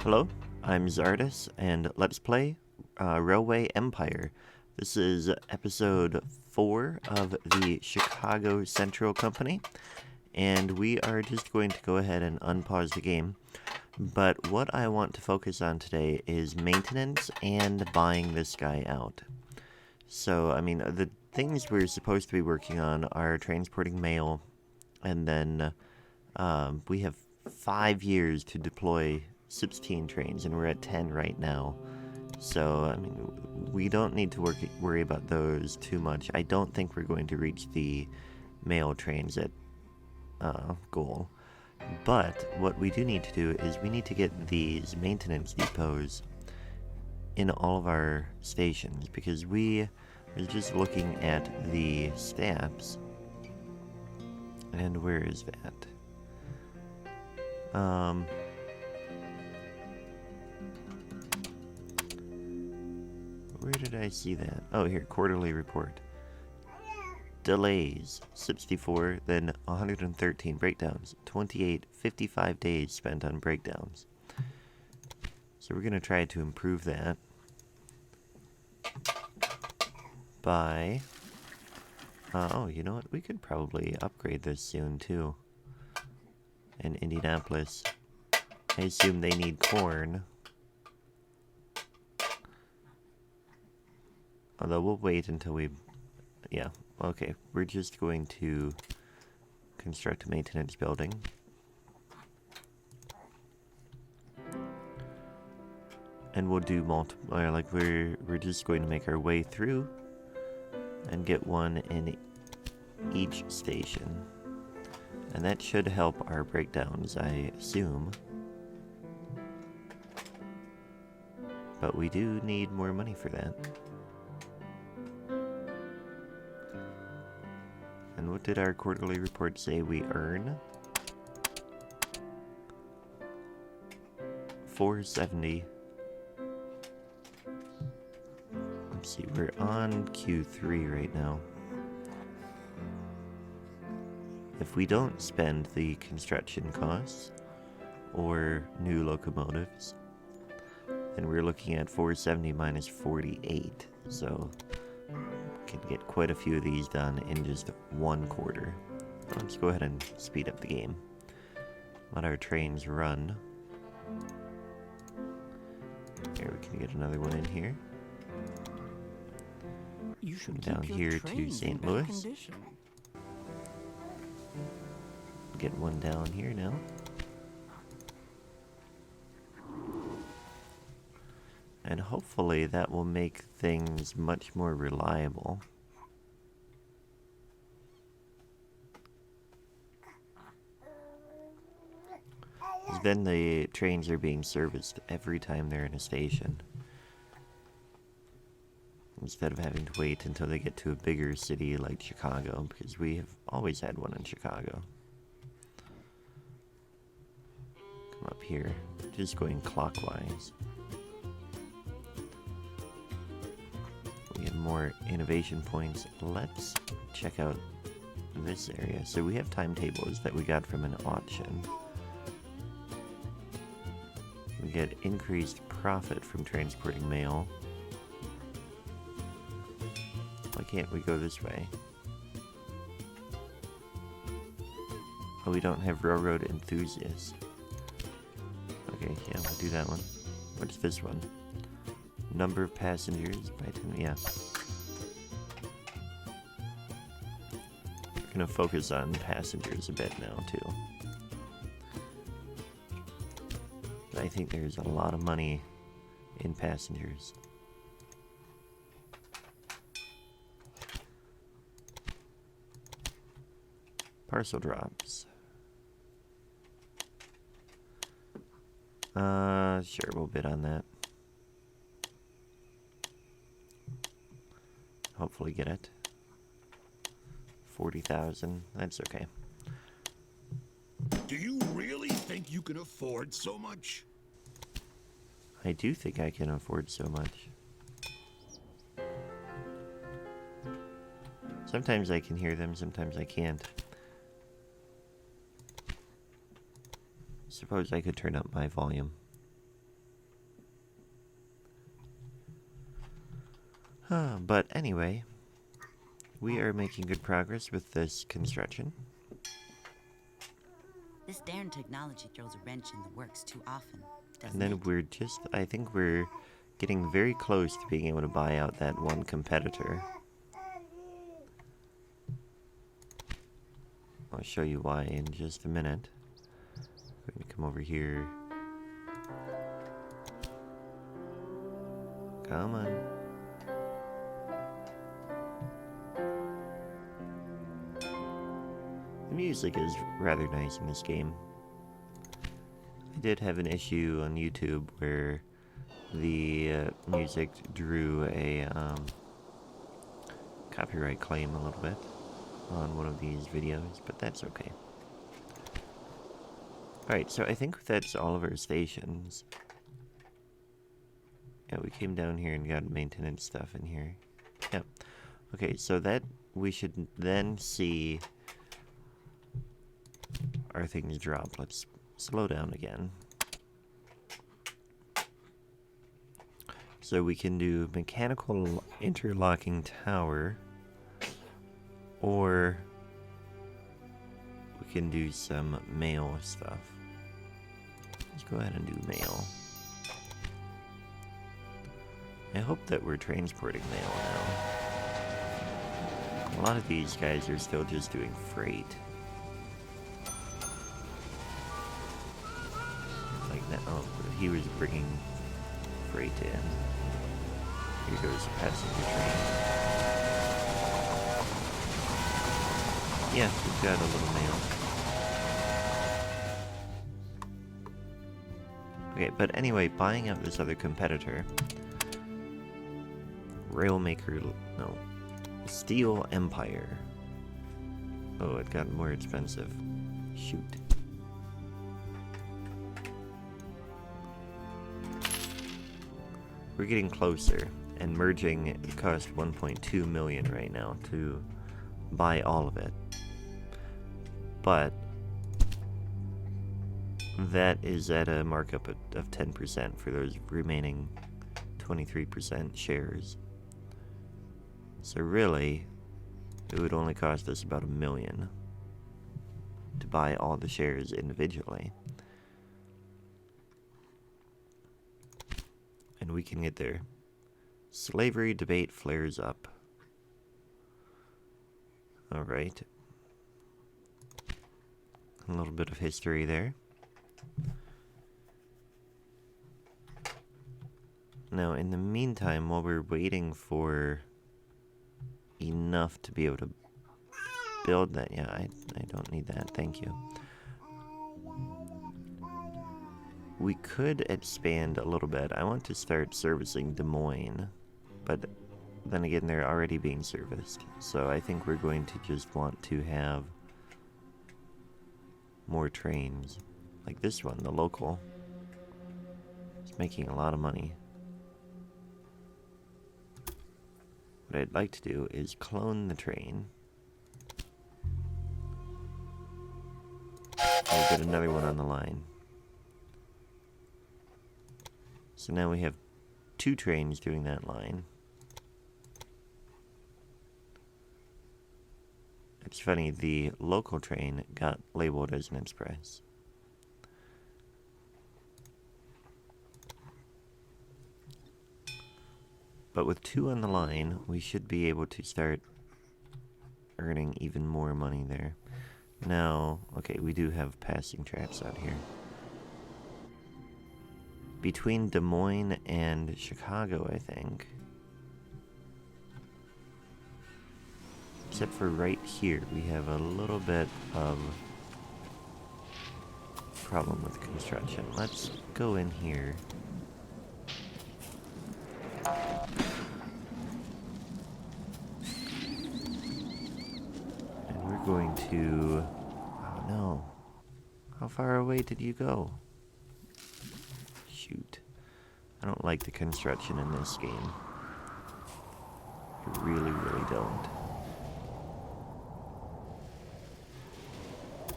Hello, I'm Zardus, and let's play Railway Empire. This is episode 4 of the Chicago Central Company, and we are just going to go ahead and unpause the game. But what I want to focus on today is maintenance and buying this guy out. So, I mean, the things we're supposed to be working on are transporting mail, and then we have 5 years to deploy 16 trains, and we're at 10 right now. So, I mean, we don't need to worry about those too much. I don't think we're going to reach the mail trains at goal. But what we do need to do is we need to get these maintenance depots in all of our stations, because we are just looking at the stats. And where is that? Where did I see that? Oh, here, quarterly report. Delays, 64, then 113 breakdowns, 28, 55 days spent on breakdowns. So we're going to try to improve that by... oh, you know what? We could probably upgrade this soon, too. In Indianapolis, I assume they need corn. Although we'll wait until we... Yeah, okay. We're just going to construct a maintenance building. And we'll do multiple... like, we're just going to make our way through and get one in each station. And that should help our breakdowns, I assume. But we do need more money for that. And what did our quarterly report say we earn? 470. Let's see, we're on Q3 right now. If we don't spend the construction costs or new locomotives, then we're looking at 470 minus 48. So we can get quite a few of these done in just one quarter. Let's go ahead and speed up the game. Let our trains run. Here, we can get another one in here. You should Down keep here your to trains St. in better Louis. condition. Get one down here now. And hopefully that will make things much more reliable. Then the trains are being serviced every time they're in a station, instead of having to wait until they get to a bigger city like Chicago, because we have always had one in Chicago. Come up here, just going clockwise. We have more innovation points. Let's check out this area. So we have timetables that we got from an auction. We get increased profit from transporting mail. Why can't we go this way? Oh, we don't have railroad enthusiasts. Okay, yeah, we'll do that one. What's this one? Number of passengers by 10, yeah. We're gonna focus on passengers a bit now, too. I think there's a lot of money in passengers. Parcel drops. Sure, we'll bid on that. Hopefully get it. 40,000, that's okay. Do you really think you can afford so much? I do think I can afford so much. Sometimes I can hear them, sometimes I can't. Suppose I could turn up my volume. But anyway, we are making good progress with this construction. This darn technology throws a wrench in the works too often, And doesn't then it? we're just, I think we're getting very close to being able to buy out that one competitor. I'll show you why in just a minute. We're going to come over here. Come on. The music is rather nice in this game. I did have an issue on YouTube where the music drew a copyright claim a little bit on one of these videos, but that's okay. Alright, so I think that's all of our stations. Yeah, we came down here and got maintenance stuff in here. Yep. Okay, so that we should then see our things drop. Let's slow down again. So we can do mechanical interlocking tower, or we can do some mail stuff. Let's go ahead and do mail. I hope that we're transporting mail now. A lot of these guys are still just doing freight. Like that. Oh, he was bringing freight in. Here goes the passenger train. Yeah, we've got a little mail. Okay, but anyway, buying out this other competitor. Railmaker, no. Steel Empire. Oh, it got more expensive. Shoot. We're getting closer, and merging it cost 1.2 million right now to buy all of it. But that is at a markup of 10% for those remaining 23% shares. So really, it would only cost us about $1 million to buy all the shares individually. And we can get there. Slavery debate flares up. Alright. A little bit of history there. Now, in the meantime, while we're waiting for enough to be able to build that, yeah, I don't need that, thank you. We could expand a little bit. I want to start servicing Des Moines, but then again, they're already being serviced. So I think we're going to just want to have more trains. Like this one, the local. It's making a lot of money. What I'd like to do is clone the train. We'll get another one on the line. So now we have 2 trains doing that line. It's funny, the local train got labeled as an express. But with 2 on the line, we should be able to start earning even more money there. Now, okay, we do have passing traps out here. Between Des Moines and Chicago, I think. Except for right here, we have a little bit of problem with construction. Let's go in here. And we're going to... Oh no. How far away did you go? Shoot. I don't like the construction in this game. I really, really don't.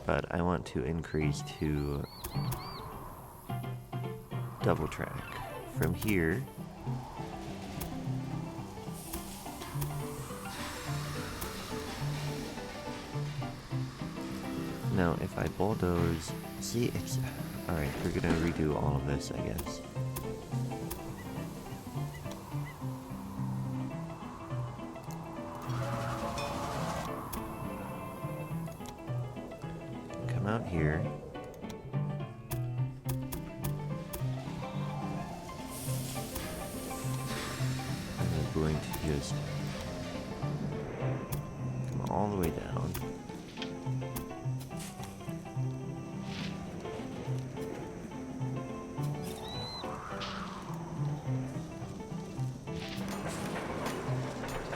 But I want to increase to double track. From here, Now, if I bulldoze... See, it's... Alright, we're gonna redo all of this, I guess. Come out here. And we're going to just come all the way down.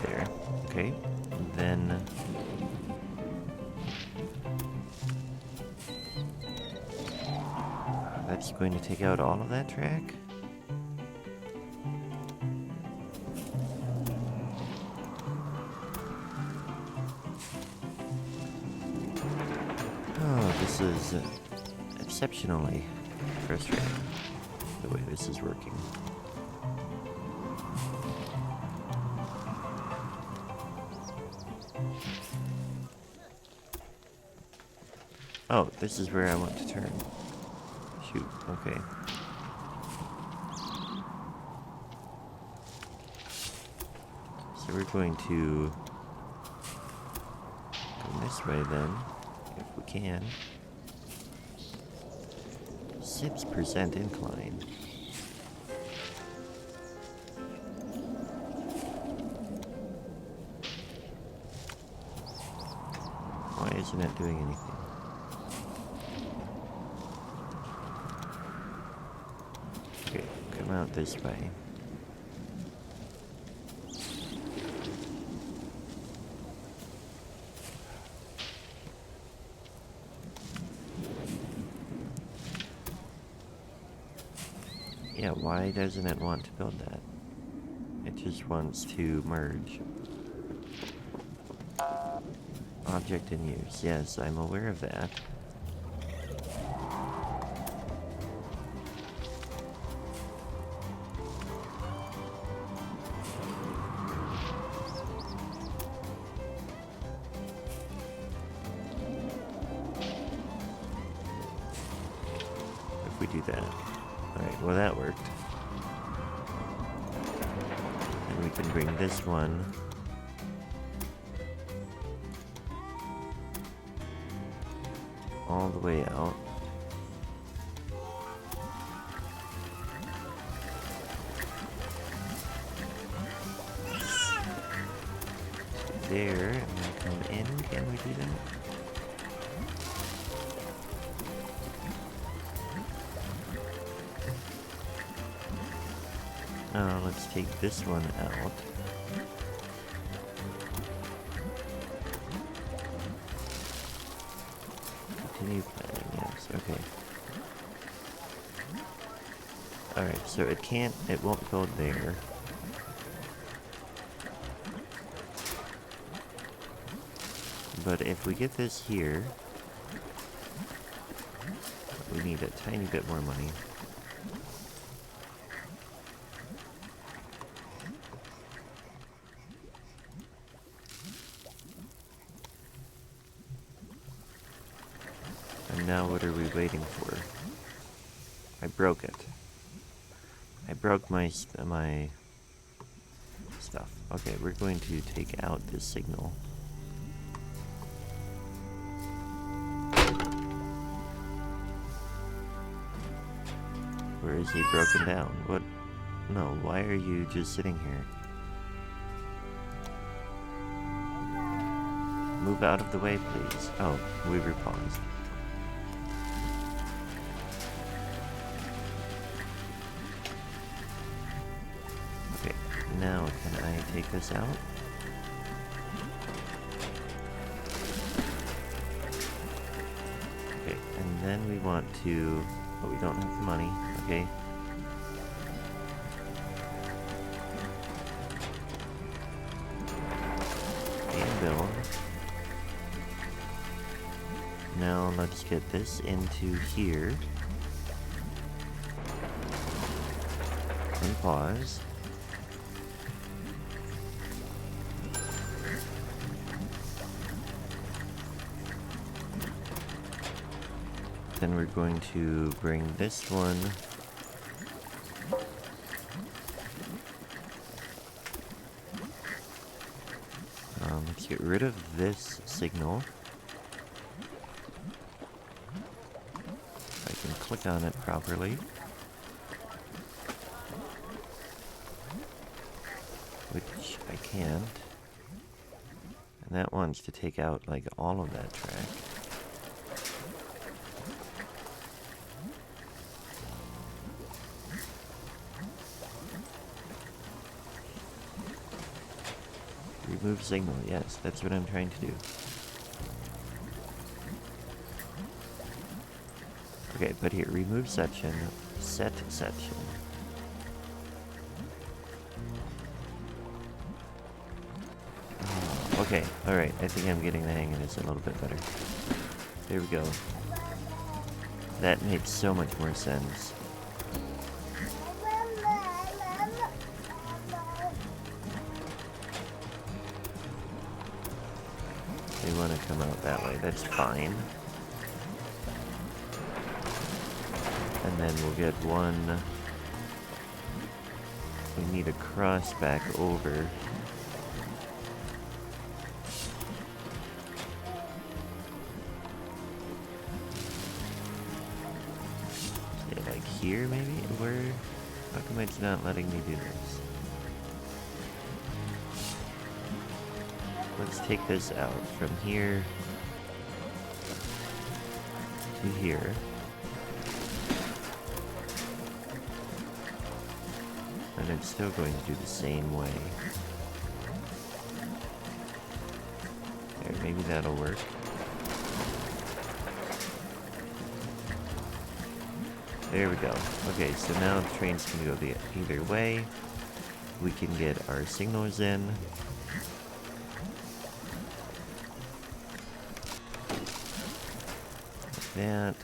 There. Okay. And then that's going to take out all of that track. Oh, this is exceptionally frustrating, the way this is working. Oh, this is where I want to turn. Shoot, okay. So we're going to go this way then, if we can. 6% incline. Why isn't it doing anything? Okay, come out this way. Yeah, why doesn't it want to build that? It just wants to merge. Object in use. Yes, I'm aware of that. If we do that. Alright, well that worked. And we can bring this one all the way out. There, and then come in. Can we do that? Let's take this one out. Continue planning, yes, okay. Alright, so it won't build there. But if we get this here, we need a tiny bit more money. And now what are we waiting for? I broke it. I broke my stuff. Okay, we're going to take out this signal. Where is he broken down? What? No, why are you just sitting here? Move out of the way, please. Oh, we were paused. Okay, now can I take this out? Okay, and then we want to... But we don't have the money, okay? And build. Now let's get this into here. And pause. Then we're going to bring this one. Let's get rid of this signal. If I can click on it properly. Which I can't. And that wants to take out, like, all of that track. Remove signal, yes, that's what I'm trying to do. Okay, but here, remove section, set section. Oh, okay, alright, I think I'm getting the hang of this a little bit better. There we go. That made so much more sense. They want to come out that way, that's fine. And then we'll get one. We need a cross back over. Say like here maybe? Where? How come it's not letting me do this? Let's take this out from here to here. And it's still going to do the same way. There, maybe that'll work. There we go. Okay, so now the trains can go either way. We can get our signals in. Like that.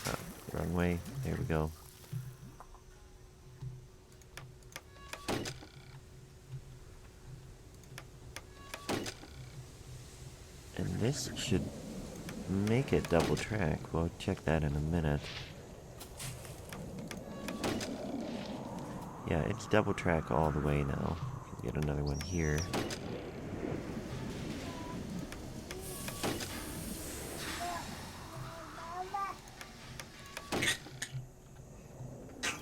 Oh, wrong way. There we go. And this should make it double track. We'll check that in a minute. Yeah, it's double track all the way now. Get another one here.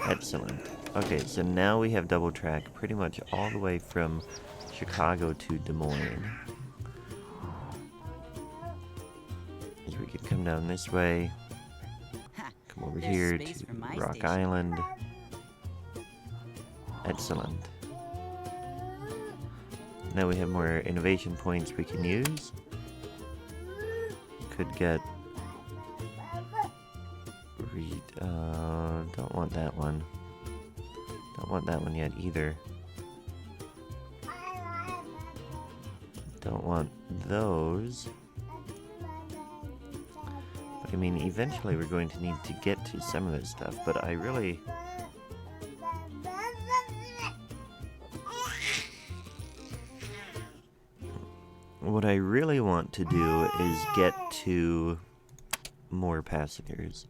Excellent. Okay, so now we have double track pretty much all the way from Chicago to Des Moines. We can come down this way, come over here to Rock Island. Excellent. Now we have more innovation points we can use. Could get... don't want that one. Don't want that one yet either. Don't want those. I mean, eventually we're going to need to get to some of this stuff, but I really... What I really want to do is get to more passengers.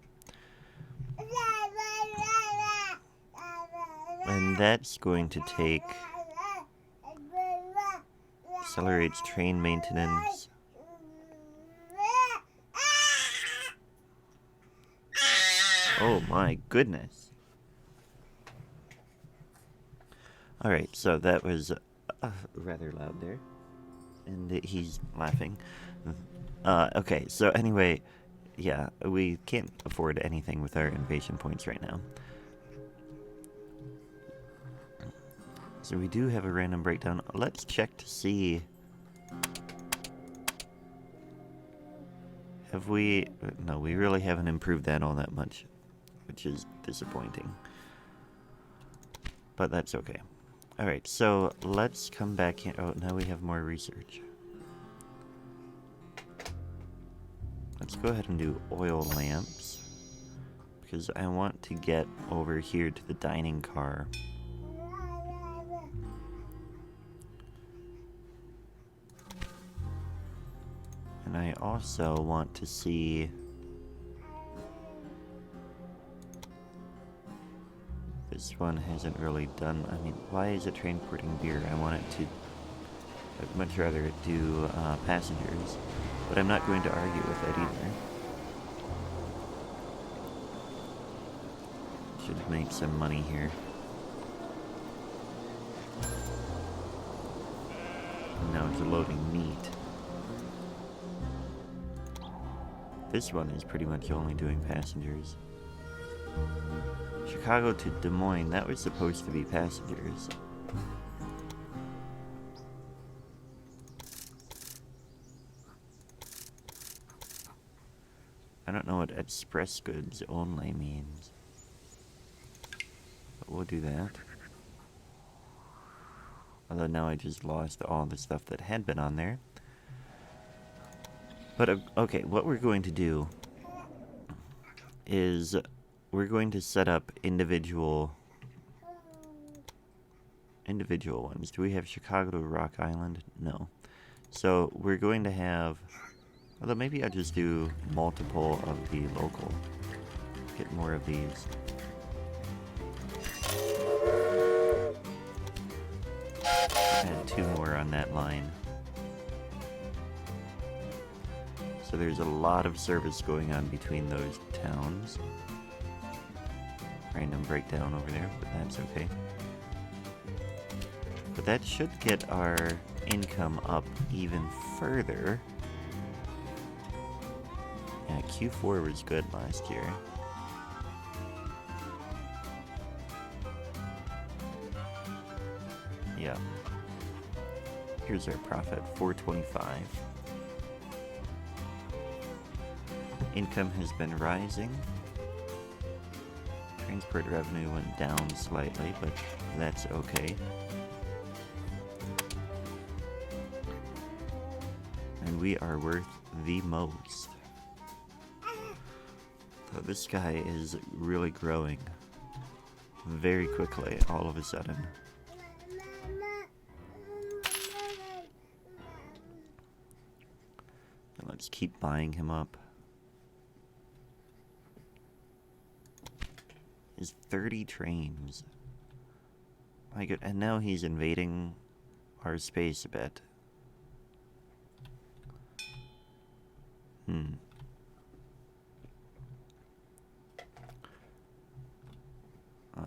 And that's going to take... accelerates train maintenance. Oh my goodness. Alright, so that was rather loud there. And he's laughing. Okay, so anyway, yeah, we can't afford anything with our innovation points right now. So we do have a random breakdown. Let's check to see... Have we... No, we really haven't improved that all that much, which is disappointing. But that's okay. Alright, so let's come back here. Oh, now we have more research. Let's go ahead and do oil lamps, because I want to get over here to the dining car. And And I also want to see... This one hasn't really done... I mean, why is it transporting beer? I want it to... I'd much rather it do passengers. But I'm not going to argue with it either. Should make some money here. Now it's loading meat. This one is pretty much only doing passengers. Chicago to Des Moines, that was supposed to be passengers. I don't know what express goods only means. But we'll do that. Although now I just lost all the stuff that had been on there. But, okay, what we're going to do is we're going to set up individual ones. Do we have Chicago to Rock Island? No. So we're going to have... Although maybe I'll just do multiple of the local. Get more of these. Add 2 more on that line. So there's a lot of service going on between those towns. Random breakdown over there, but that's okay. But that should get our income up even further. Yeah, Q4 was good last year. Yeah. Here's our profit, 425. Income has been rising. Transport revenue went down slightly, but that's okay. And we are worth the most. So this guy is really growing very quickly all of a sudden. And let's keep buying him up. Is 30 trains. My god, and now he's invading our space a bit. Oh,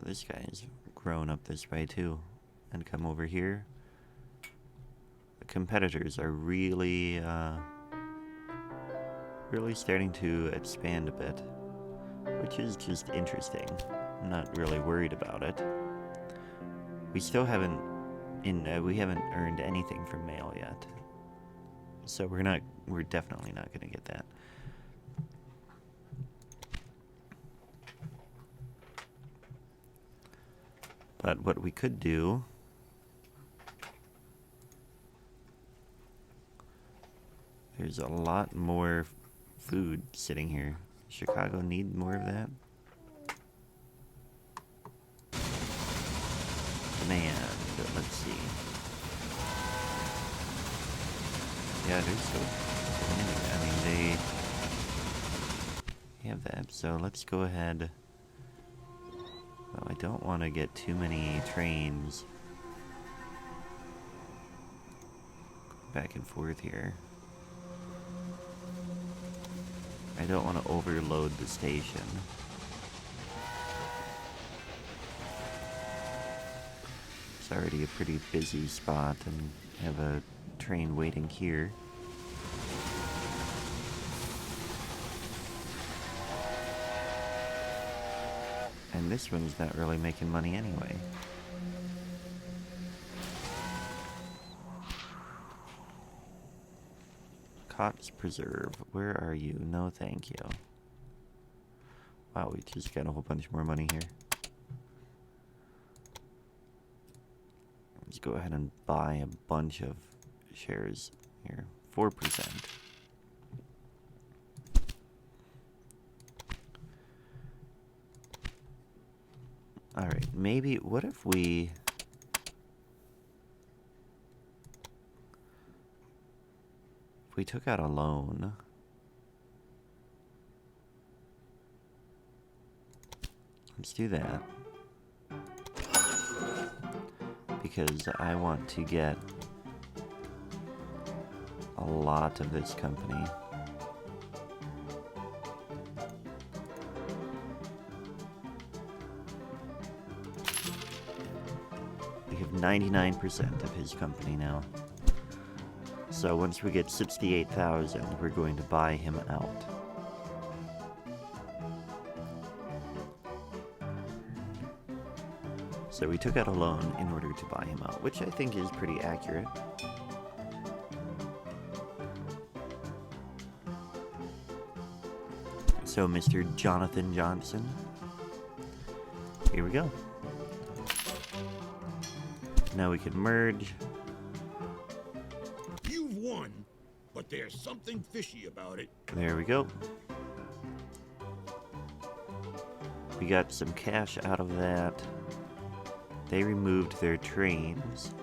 this guy's grown up this way too. And come over here. The competitors are really, really starting to expand a bit. Which is just interesting. I'm not really worried about it. We still haven't we haven't earned anything from mail yet. So we're definitely not gonna get that. But what we could do there's a lot more food sitting here. Chicago need more of that? Demand. Let's see. Yeah, they're still demanding. I mean, they have that. So let's go ahead. Oh, I don't want to get too many trains back and forth here. I don't want to overload the station. It's already a pretty busy spot and have a train waiting here. And this one's not really making money anyway. Cott's Preserve, where are you? No, thank you. Wow, we just got a whole bunch more money here. Let's go ahead and buy a bunch of shares here. 4%. Alright, maybe, what if we... we took out a loan. Let's do that. Because I want to get a lot of this company. We have 99% of his company now. So once we get 68,000, we're going to buy him out. So we took out a loan in order to buy him out, which I think is pretty accurate. So Mr. Jonathan Johnson, here we go. Now we can merge. You've won, but there's something fishy about it. There we go. We got some cash out of that. They removed their trains.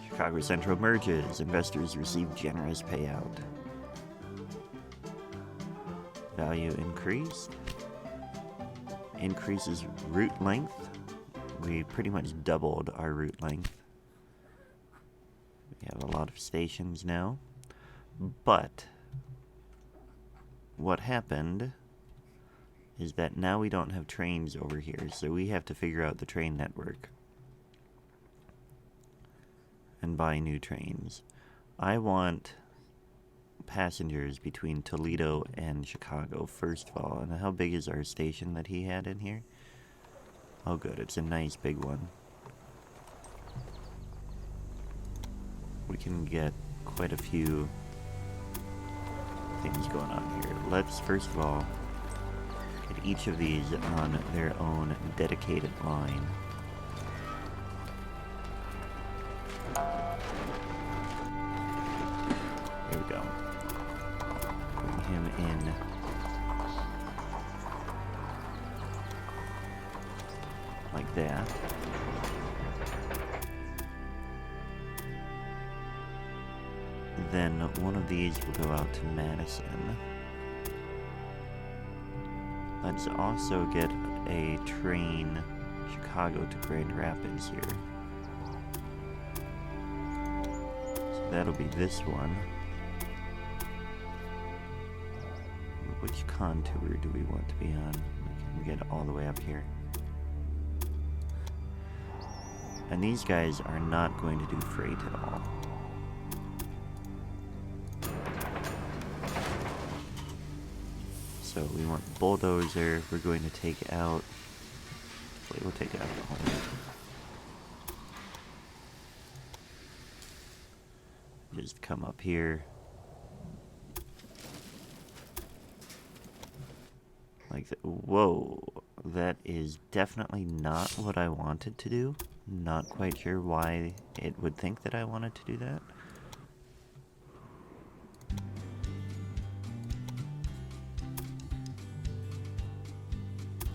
Chicago Central merges. Investors receive generous payout. Value increased. Increases route length. We pretty much doubled our route length. We have a lot of stations now. But what happened is that now we don't have trains over here, so we have to figure out the train network and buy new trains. I want passengers between Toledo and Chicago, first of all. And how big is our station that he had in here? Oh good, it's a nice big one. We can get quite a few things going on here. Let's first of all get each of these on their own dedicated line. There we go. Put him in. Like that. Then one of these will go out to Madison. Let's also get a train Chicago to Grand Rapids here. So that'll be this one. Which contour do we want to be on? We can get all the way up here. And these guys are not going to do freight at all. So we want bulldozer. We're going to take out. We'll take out the whole. Just come up here. Like that. Whoa, that is definitely not what I wanted to do. Not quite sure why it would think that I wanted to do that.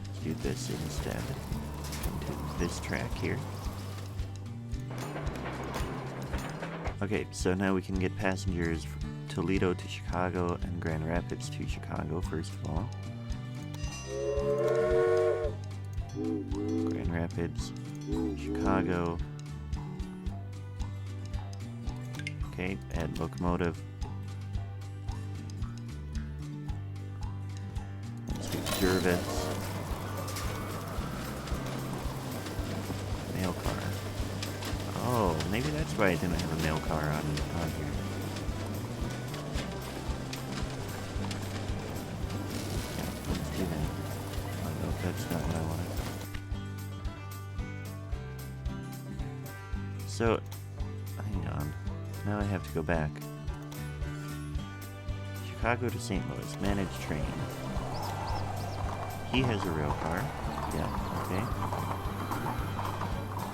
Let's do this instead. Come to this track here. Okay, so now we can get passengers from Toledo to Chicago and Grand Rapids to Chicago, first of all. Grand Rapids, Chicago. Okay, add locomotive. Let's do Jervis. Mail car. Oh, maybe that's why I didn't have a mail car on here. Yeah, let's do that. Oh no, that's not what I wanted. So, hang on. Now I have to go back. Chicago to St. Louis. Managed train. He has a rail car. Yeah, okay.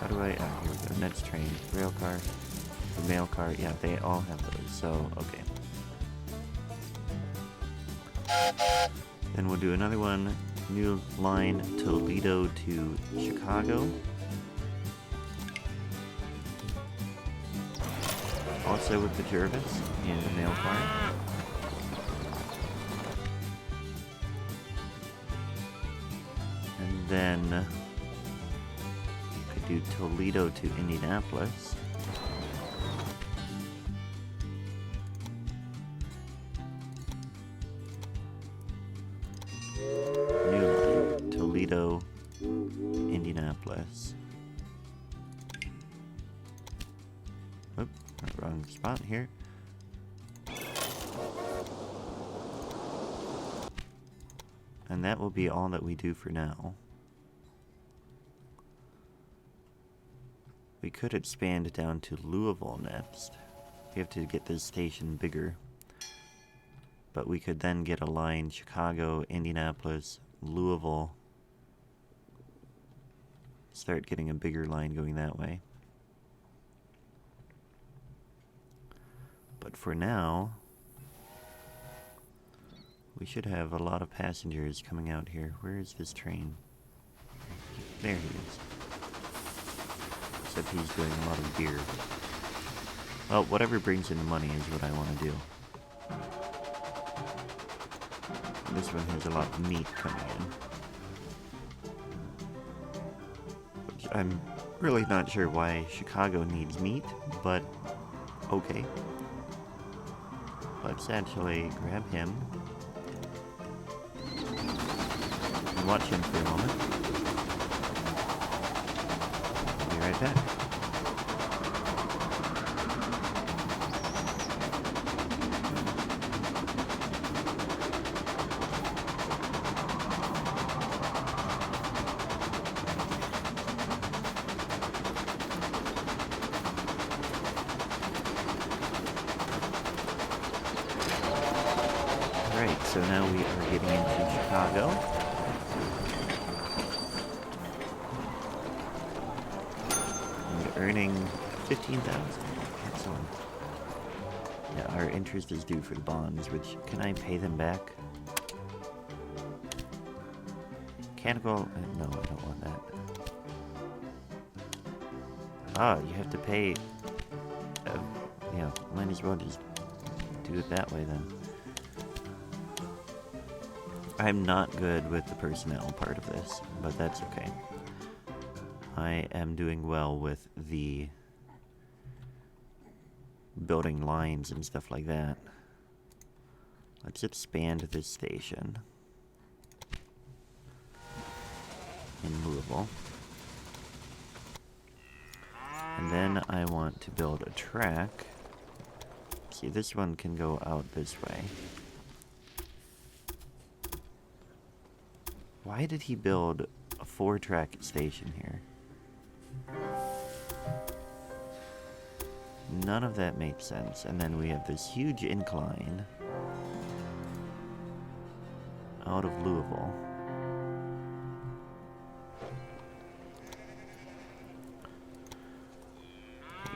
How do I... Ah, here we go. Next train. Rail car. The mail car. Yeah, they all have those. So, okay. Then we'll do another one. New line Toledo to Chicago. also with the Jervis and the mail car. And then we could do Toledo to Indianapolis. New line, Toledo, Indianapolis. Oop, wrong spot here. And that will be all that we do for now. We could expand down to Louisville next. We have to get this station bigger. But we could then get a line Chicago, Indianapolis, Louisville. Start getting a bigger line going that way. But for now, we should have a lot of passengers coming out here. Where is this train? There he is. Except he's doing a lot of beer. Well, whatever brings in the money is what I want to do. This one has a lot of meat coming in. Which I'm really not sure why Chicago needs meat, but okay. Let's actually grab him and watch him for a moment. I'll be right back. So now we are getting into Chicago. And earning 15,000. Excellent. Yeah, our interest is due for the bonds, which, can I pay them back? Mechanical, no, I don't want that. Ah, you have to pay, yeah, might as well just do it that way then. I'm not good with the personnel part of this, but that's okay. I am doing well with the building lines and stuff like that. Let's expand this station in Louisville. And then I want to build a track. See, this one can go out this way. Why did he build a 4-track station here? None of that made sense. And then we have this huge incline out of Louisville.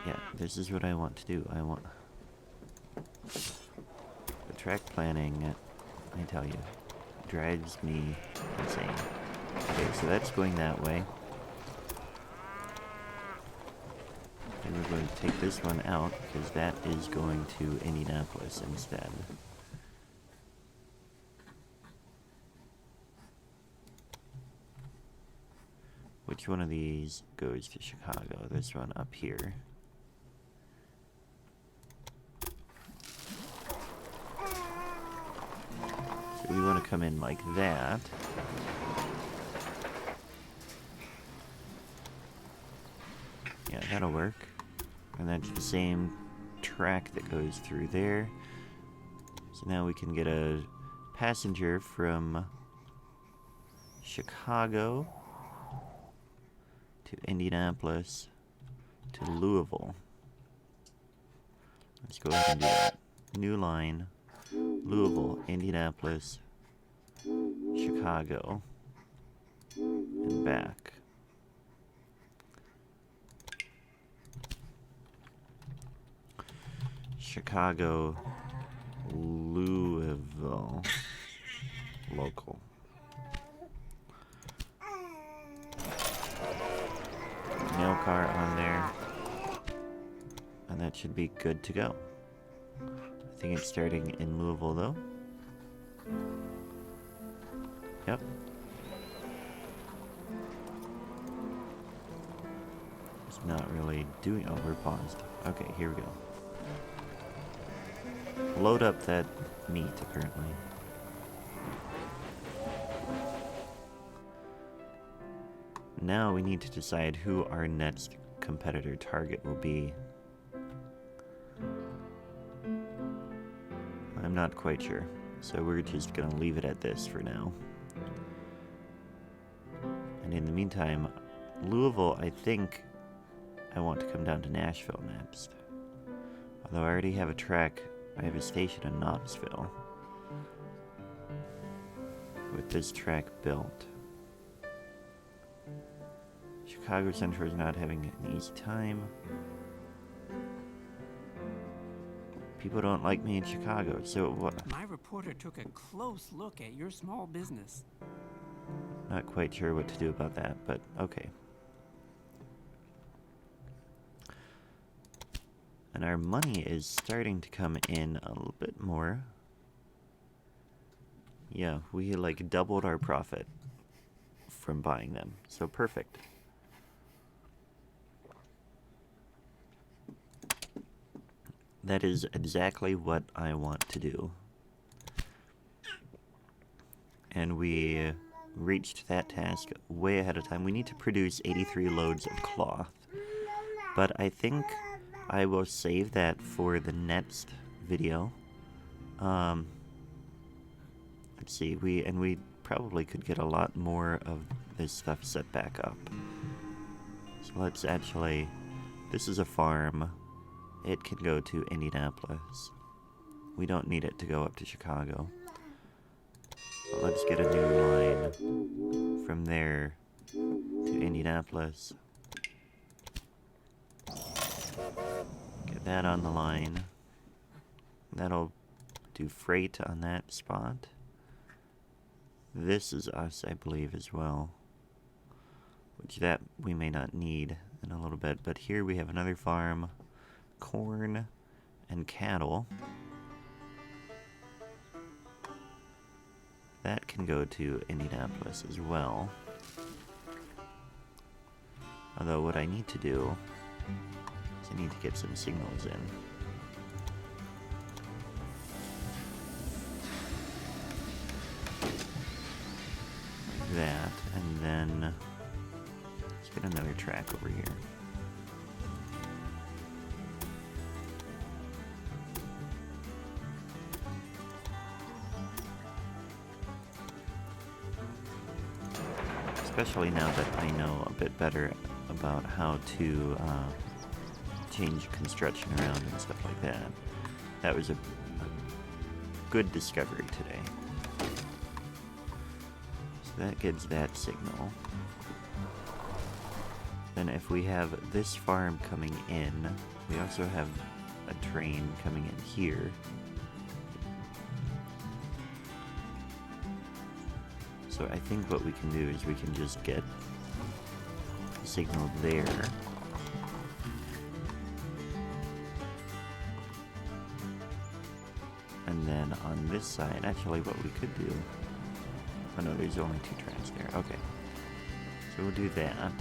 Yeah, this is what I want to do. I want the track planning, I tell you, drives me insane. Okay, so that's going that way. And we're going to take this one out because that is going to Indianapolis instead. Which one of these goes to Chicago? This one up here. So we want to come in like that. Yeah, that'll work. And that's the same track that goes through there. So now we can get a passenger from Chicago to Indianapolis to Louisville. Let's go ahead and do that. New line, Louisville, Indianapolis, Chicago, and back. Chicago, Louisville, local. Mail car on there. And that should be good to go. I think it's starting in Louisville, though. Yep. It's not really doing... Oh, we're paused. Okay, here we go. Load up that meat, apparently. Now we need to decide who our next competitor target will be. I'm not quite sure, so we're just gonna leave it at this for now. And in the meantime, Louisville, I think I want to come down to Nashville next. Although I already have a track, I have a station in Knoxville with this track built. Chicago Central is not having an easy time. People don't like me in Chicago, so what? My reporter took a close look at your small business. Not quite sure what to do about that, but okay. And our money is starting to come in a little bit more. Yeah, we like doubled our profit from buying them, so perfect. That is exactly what I want to do. And we reached that task way ahead of time. We need to produce 83 loads of cloth. But I think I will save that for the next video. Let's see, we probably could get a lot more of this stuff set back up. So let's actually, this is a farm. It can go to Indianapolis. We don't need it to go up to Chicago. But let's get a new line from there to Indianapolis. Get that on the line. That'll do freight on that spot. This is us, I believe, as well. Which that we may not need in a little bit. But here we have another farm. Corn and cattle. That can go to Indianapolis as well. Although what I need to do is I need to get some signals in. That, and then let's get another track over here. Especially now that I know a bit better about how to change construction around and stuff like that. That was a good discovery today. So that gives that signal. Then if we have this farm coming in, we also have a train coming in here. So I think what we can do is we can just get a signal there. And then on this side, actually what we could do... Oh no, there's only two tracks there. Okay. So we'll do that.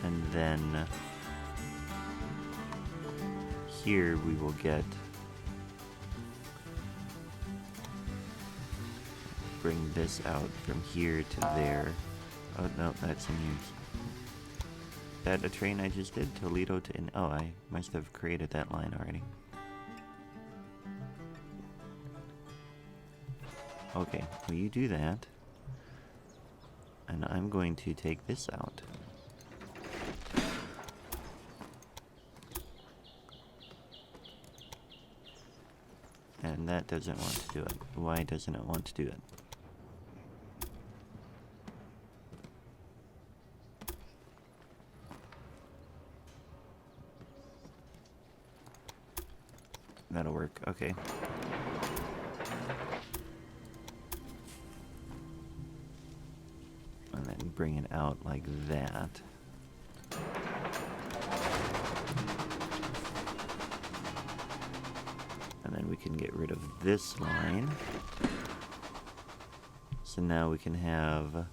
And then here we will get... Bring this out from here to there. Oh no, that's in use. That a train I just did? Toledo to... Oh, I must have created that line already. Okay, well you do that. And I'm going to take this out. And that doesn't want to do it. Why doesn't it want to do it? That'll work, okay. And then bring it out like that. we can get rid of this line. So now we can have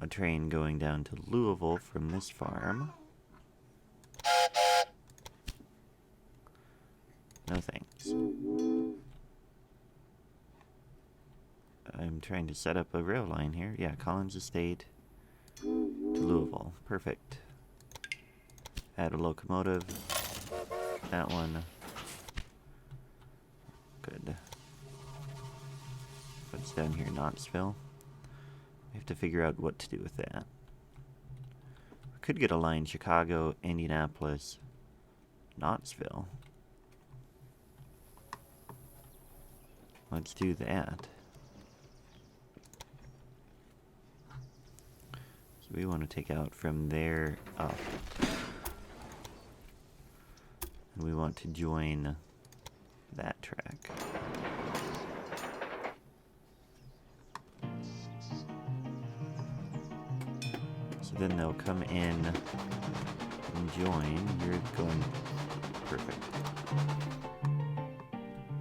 a train going down to Louisville from this farm. No thanks. I'm trying to set up a rail line here. Yeah, Collins Estate to Louisville. Perfect. Add a locomotive. That one. Good. What's down here? Knoxville. We have to figure out what to do with that. We could get a line Chicago, Indianapolis, Knoxville. Let's do that. So we want to take out from there up. And we want to join that track. So then they'll come in and join. You're going perfect.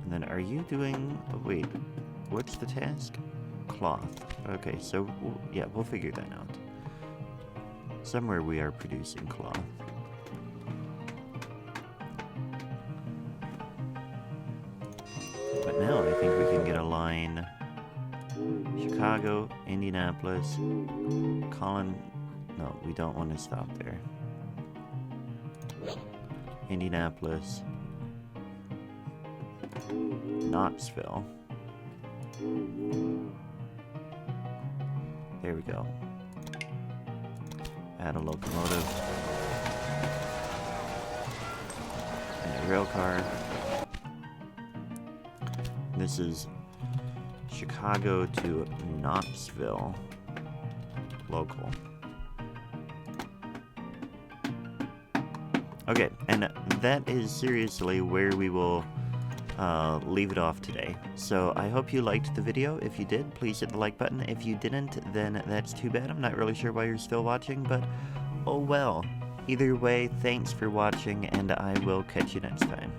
And then are you doing... Oh, wait, what's the task? Cloth. Okay, so yeah, we'll figure that out. Somewhere we are producing cloth. But now I think we can get a line Chicago, Indianapolis, Colin... No, we don't want to stop there. Indianapolis, Knoxville. There we go. Add a locomotive. And a rail car. This is Chicago to Knoxville. Local. Okay, and that is seriously where we will leave it off today. So I hope you liked the video. If you did, please hit the like button. If you didn't, then that's too bad. I'm not really sure why you're still watching, but oh well. Either way, thanks for watching, and I will catch you next time.